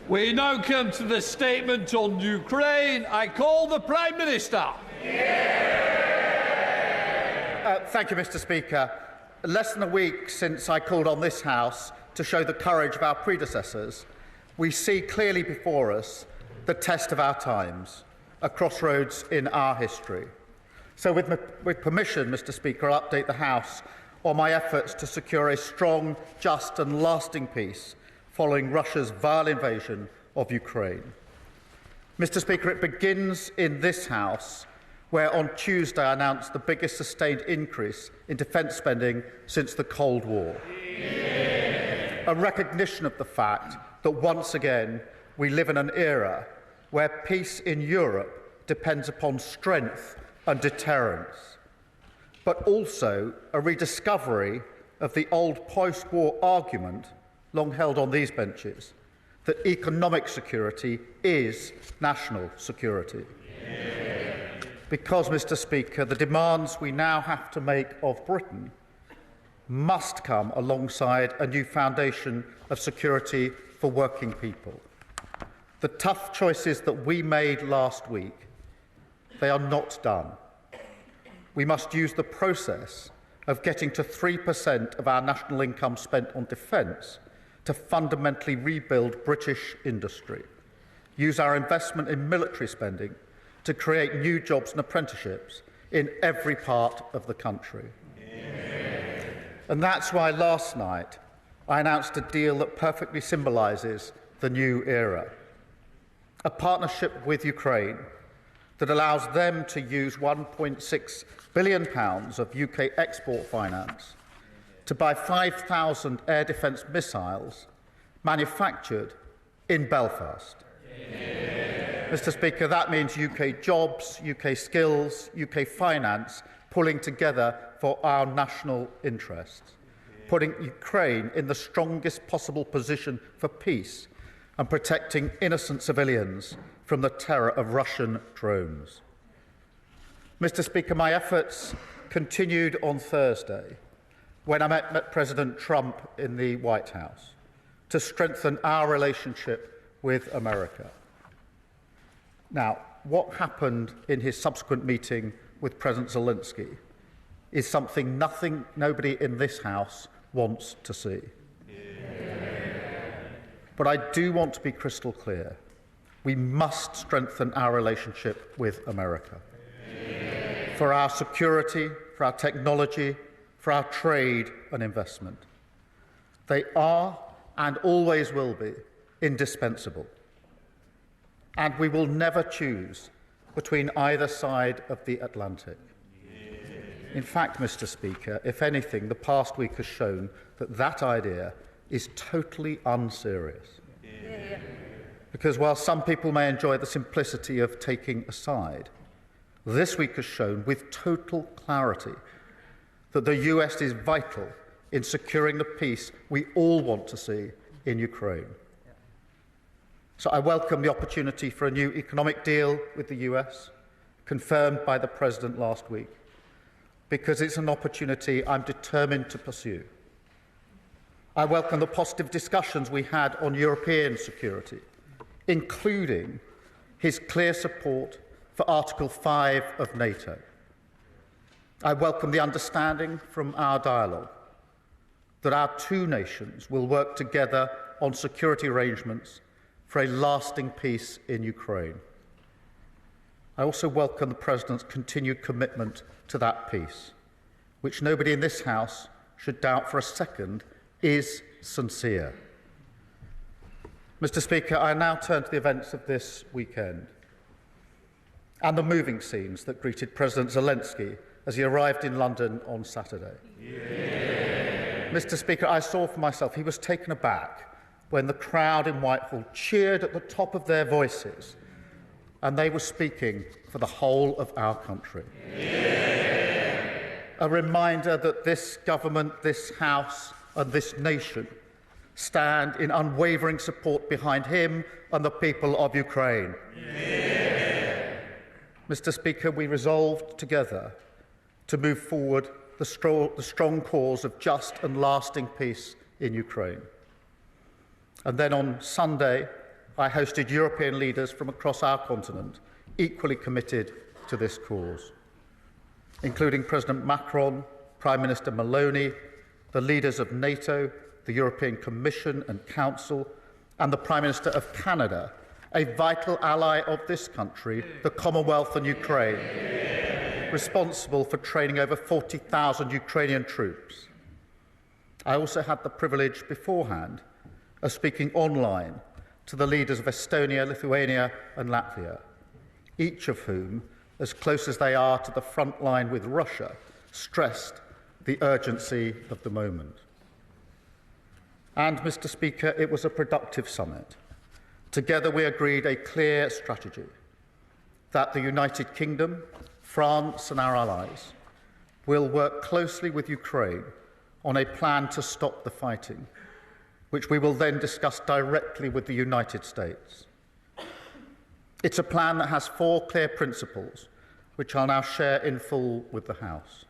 We now come to the statement on Ukraine. I call the Prime Minister. Thank you, Mr. Speaker. Less than a week since I called on this House to show the courage of our predecessors, we see clearly before us the test of our times, a crossroads in our history. So with permission, Mr. Speaker, I'll update the House on my efforts to secure a strong, just and lasting peace following Russia's vile invasion of Ukraine. Mr. Speaker, it begins in this House, where on Tuesday I announced the biggest sustained increase in defence spending since the Cold War. A recognition of the fact that once again we live in an era where peace in Europe depends upon strength and deterrence, but also a rediscovery of the old post-war argument long held on these benches, that economic security is national security. Because, Mr. Speaker, the demands we now have to make of Britain must come alongside a new foundation of security for working people. The tough choices that we made last week, they are not done. We must use the process of getting to 3% of our national income spent on defence to fundamentally rebuild British industry, use our investment in military spending to create new jobs and apprenticeships in every part of the country. And that's why last night I announced a deal that perfectly symbolises the new era, a partnership with Ukraine that allows them to use £1.6 billion of UK export finance to buy 5,000 air defence missiles manufactured in Belfast. Mr. Speaker, that means UK jobs, UK skills, UK finance pulling together for our national interests, putting Ukraine in the strongest possible position for peace and protecting innocent civilians from the terror of Russian drones. Mr. Speaker, my efforts continued on Thursday when I met President Trump in the White House to strengthen our relationship with America. Now, what happened in his subsequent meeting with President Zelensky is something nobody in this House wants to see. But I do want to be crystal clear. We must strengthen our relationship with America. For our security, for our technology, for our trade and investment. They are and always will be indispensable. And we will never choose between either side of the Atlantic. In fact, Mr. Speaker, if anything, the past week has shown that that idea is totally unserious. Because while some people may enjoy the simplicity of taking a side, this week has shown with total clarity that the US is vital in securing the peace we all want to see in Ukraine. So I welcome the opportunity for a new economic deal with the US, confirmed by the President last week, because it's an opportunity I'm determined to pursue. I welcome the positive discussions we had on European security, including his clear support for Article 5 of NATO. I welcome the understanding from our dialogue that our two nations will work together on security arrangements for a lasting peace in Ukraine. I also welcome the President's continued commitment to that peace, which nobody in this House should doubt for a second is sincere. Mr. Speaker, I now turn to the events of this weekend and the moving scenes that greeted President Zelensky as he arrived in London on Saturday. Mr. Speaker, I saw for myself he was taken aback when the crowd in Whitehall cheered at the top of their voices, and they were speaking for the whole of our country. A reminder that this government, this House and this nation stand in unwavering support behind him and the people of Ukraine. Mr. Speaker, we resolved together to move forward the strong cause of just and lasting peace in Ukraine. And then on Sunday, I hosted European leaders from across our continent, equally committed to this cause, including President Macron, Prime Minister Maloney, the leaders of NATO, the European Commission and Council, and the Prime Minister of Canada, a vital ally of this country, the Commonwealth and Ukraine, responsible for training over 40,000 Ukrainian troops. I also had the privilege beforehand of speaking online to the leaders of Estonia, Lithuania and Latvia, each of whom, as close as they are to the front line with Russia, stressed the urgency of the moment. And, Mr. Speaker, it was a productive summit. Together we agreed a clear strategy that the United Kingdom, France and our allies will work closely with Ukraine on a plan to stop the fighting, which we will then discuss directly with the United States. It's a plan that has 4 clear principles, which I'll now share in full with the House.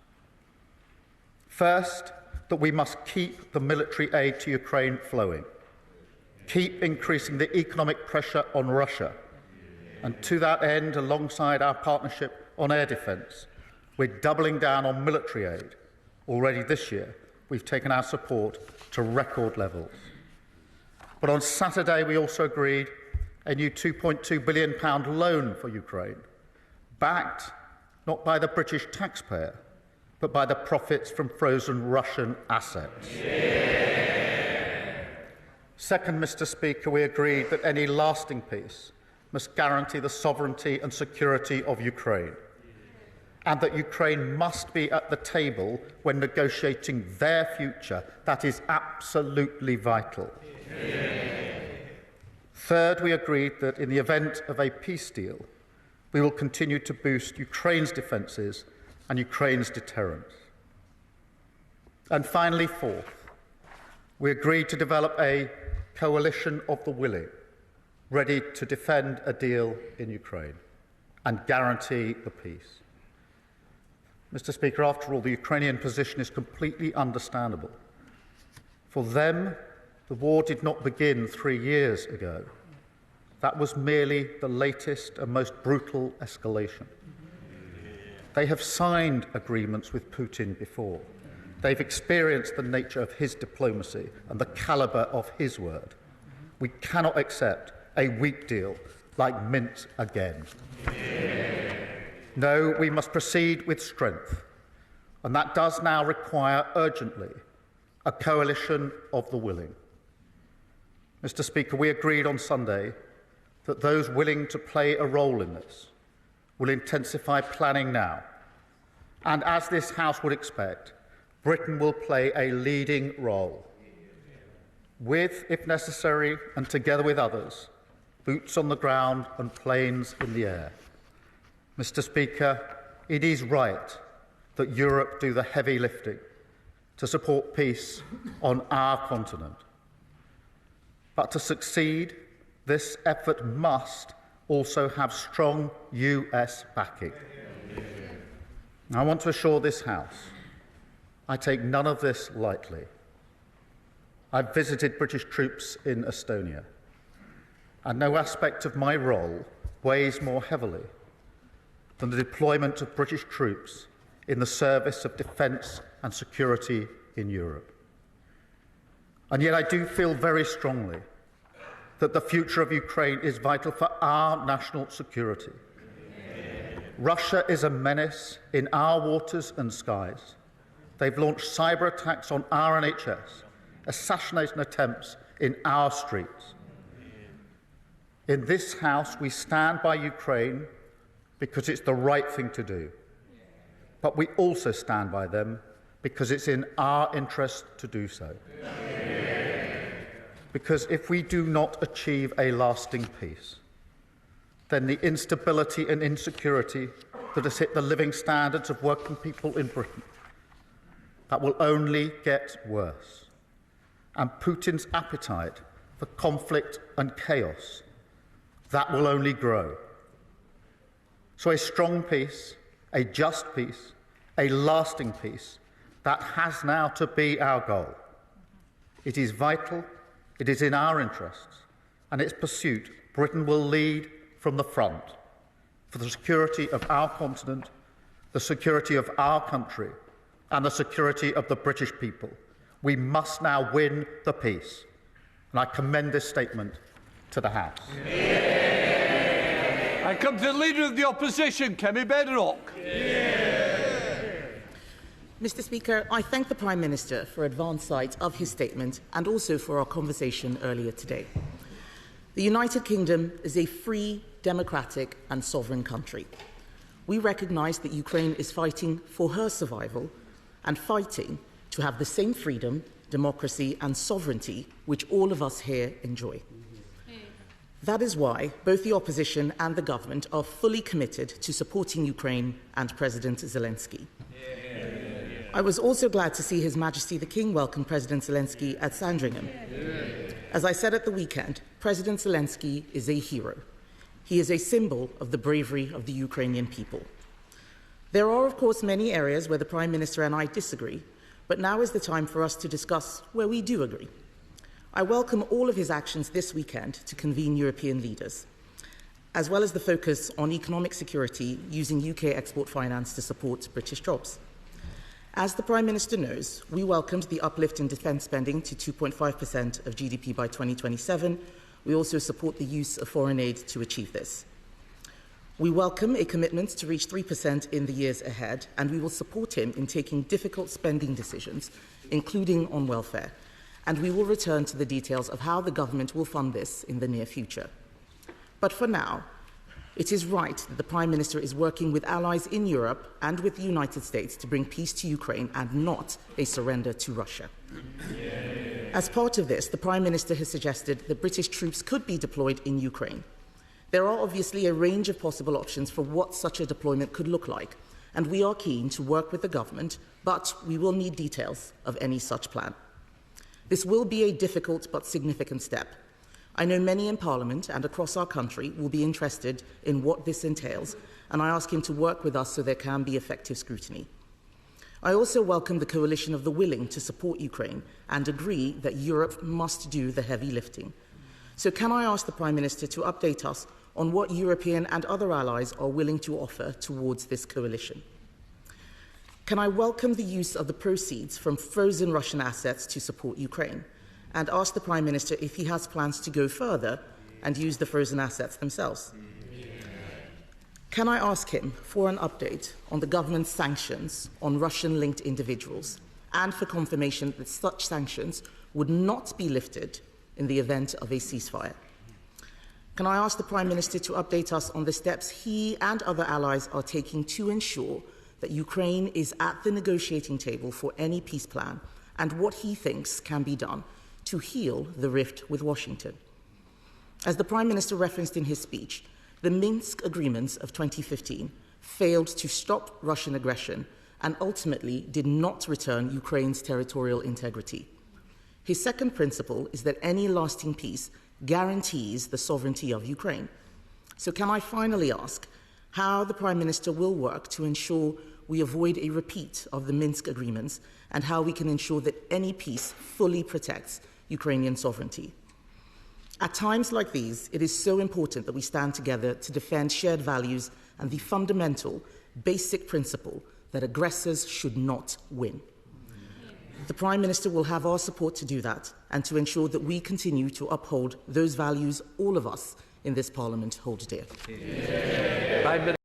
First, that we must keep the military aid to Ukraine flowing, keep increasing the economic pressure on Russia, and to that end, alongside our partnership on air defence, we're doubling down on military aid. Already this year, we've taken our support to record levels. But on Saturday, we also agreed a new £2.2 billion loan for Ukraine, backed not by the British taxpayer, but by the profits from frozen Russian assets. Second, Mr. Speaker, we agreed that any lasting peace must guarantee the sovereignty and security of Ukraine, and that Ukraine must be at the table when negotiating their future. That is absolutely vital. Third, we agreed that in the event of a peace deal, we will continue to boost Ukraine's defences and Ukraine's deterrence. And finally, fourth, we agreed to develop a coalition of the willing, ready to defend a deal in Ukraine and guarantee the peace. Mr. Speaker, after all, the Ukrainian position is completely understandable. For them, the war did not begin 3 years ago. That was merely the latest and most brutal escalation. They have signed agreements with Putin before. They've experienced the nature of his diplomacy and the calibre of his word. We cannot accept a weak deal like Minsk again. No, we must proceed with strength, and that does now require urgently a coalition of the willing. Mr. Speaker, we agreed on Sunday that those willing to play a role in this will intensify planning now, and as this House would expect, Britain will play a leading role with, if necessary, and together with others, boots on the ground and planes in the air. Mr. Speaker, it is right that Europe do the heavy lifting to support peace on our continent. But to succeed, this effort must also have strong US backing. I want to assure this House I take none of this lightly. I've visited British troops in Estonia, and no aspect of my role weighs more heavily than the deployment of British troops in the service of defence and security in Europe. And yet I do feel very strongly that the future of Ukraine is vital for our national security. Russia is a menace in our waters and skies. They've launched cyber attacks on our NHS, assassination attempts in our streets. In this House, we stand by Ukraine because it's the right thing to do. But we also stand by them because it's in our interest to do so. Because if we do not achieve a lasting peace, then the instability and insecurity that has hit the living standards of working people in Britain, that will only get worse. And Putin's appetite for conflict and chaos, that will only grow. So a strong peace, a just peace, a lasting peace, that has now to be our goal. It is vital, it is in our interests, and its pursuit, Britain will lead from the front for the security of our continent, the security of our country, and the security of the British people. We must now win the peace, and I commend this statement to the House. I come to the Leader of the Opposition, Kemi Bedrock. Mr. Speaker, I thank the Prime Minister for advance sight of his statement and also for our conversation earlier today. The United Kingdom is a free, democratic and sovereign country. We recognise that Ukraine is fighting for her survival and fighting to have the same freedom, democracy and sovereignty which all of us here enjoy. That is why both the opposition and the government are fully committed to supporting Ukraine and President Zelensky. I was also glad to see His Majesty the King welcome President Zelensky at Sandringham. As I said at the weekend, President Zelensky is a hero. He is a symbol of the bravery of the Ukrainian people. There are, of course, many areas where the Prime Minister and I disagree, but now is the time for us to discuss where we do agree. I welcome all of his actions this weekend to convene European leaders, as well as the focus on economic security using UK export finance to support British jobs. As the Prime Minister knows, we welcomed the uplift in defence spending to 2.5% of GDP by 2027. We also support the use of foreign aid to achieve this. We welcome a commitment to reach 3% in the years ahead, and we will support him in taking difficult spending decisions, including on welfare. And we will return to the details of how the government will fund this in the near future. But for now, it is right that the Prime Minister is working with allies in Europe and with the United States to bring peace to Ukraine and not a surrender to Russia. As part of this, the Prime Minister has suggested that British troops could be deployed in Ukraine. There are obviously a range of possible options for what such a deployment could look like, and we are keen to work with the government, but we will need details of any such plan. This will be a difficult but significant step. I know many in Parliament and across our country will be interested in what this entails, and I ask him to work with us so there can be effective scrutiny. I also welcome the coalition of the willing to support Ukraine and agree that Europe must do the heavy lifting. So can I ask the Prime Minister to update us on what European and other allies are willing to offer towards this coalition? Can I welcome the use of the proceeds from frozen Russian assets to support Ukraine, and ask the Prime Minister if he has plans to go further and use the frozen assets themselves? Can I ask him for an update on the government's sanctions on Russian-linked individuals and for confirmation that such sanctions would not be lifted in the event of a ceasefire? Can I ask the Prime Minister to update us on the steps he and other allies are taking to ensure that Ukraine is at the negotiating table for any peace plan and what he thinks can be done to heal the rift with Washington? As the Prime Minister referenced in his speech, the Minsk agreements of 2015 failed to stop Russian aggression and ultimately did not return Ukraine's territorial integrity. His second principle is that any lasting peace guarantees the sovereignty of Ukraine. So can I finally ask how the Prime Minister will work to ensure we avoid a repeat of the Minsk agreements and how we can ensure that any peace fully protects Ukrainian sovereignty? At times like these, it is so important that we stand together to defend shared values and the fundamental, basic principle that aggressors should not win. The Prime Minister will have our support to do that and to ensure that we continue to uphold those values all of us in this Parliament hold dear. Prime Minister.